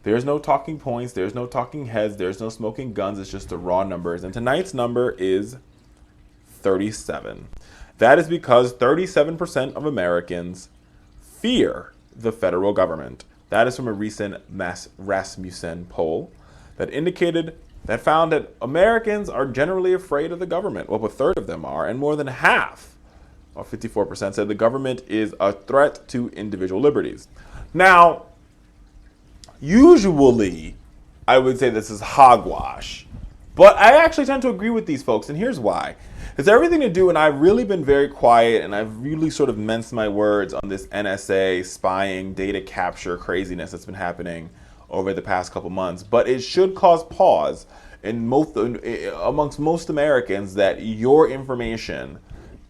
There's no talking points. There's no talking heads. There's no smoking guns. It's just the raw numbers. And tonight's number is 37. That is because 37% of Americans fear the federal government. That is from a recent Rasmussen poll that found that Americans are generally afraid of the government. Well, a third of them are, and more than half, or 54%, said the government is a threat to individual liberties. Now, usually, I would say this is hogwash, but I actually tend to agree with these folks, and here's why. It's everything to do, and I've really been very quiet, and I've really sort of minced my words on this NSA spying, data capture craziness that's been happening over the past couple months. But it should cause pause amongst most Americans that your information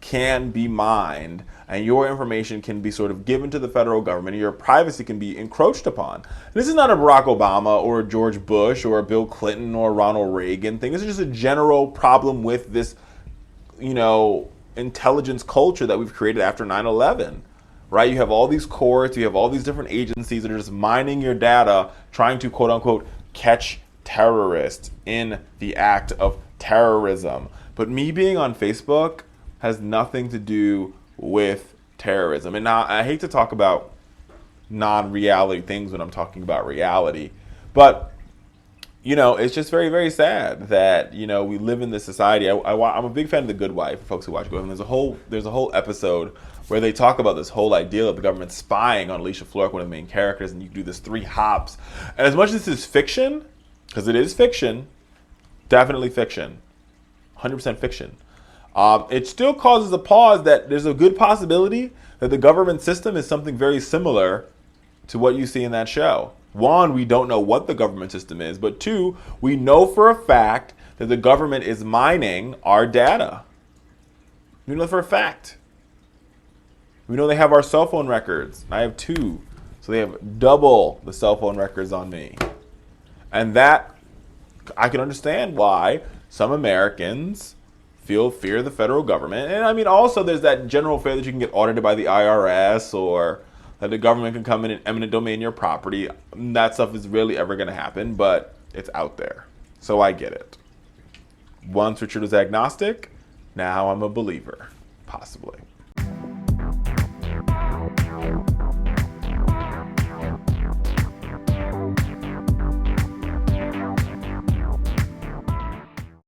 can be mined and your information can be sort of given to the federal government and your privacy can be encroached upon. This is not a Barack Obama or a George Bush or a Bill Clinton or Ronald Reagan thing. This is just a general problem with this intelligence culture that we've created after 9/11, right? You have all these courts, you have all these different agencies that are just mining your data, trying to quote unquote catch terrorists in the act of terrorism. But me being on Facebook has nothing to do with terrorism. And now I hate to talk about non-reality things when I'm talking about reality, but it's just very, very sad that, we live in this society. I'm a big fan of The Good Wife, for folks who watch Good Wife. And there's a whole episode where they talk about this whole idea of the government spying on Alicia Florrick, one of the main characters, and you do this 3 hops. And as much as this is fiction, because it is fiction, definitely fiction, 100% fiction, it still causes a pause that there's a good possibility that the government system is something very similar to what you see in that show. 1, we don't know what the government system is, but 2, we know for a fact that the government is mining our data. We know for a fact. We know they have our cell phone records. I have 2, so they have double the cell phone records on me. And that, I can understand why some Americans fear the federal government. And I mean, also there's that general fear that you can get audited by the IRS or that the government can come in and eminent domain your property. That stuff is rarely ever going to happen, but it's out there. So I get it. Once Richard was agnostic, now I'm a believer, possibly.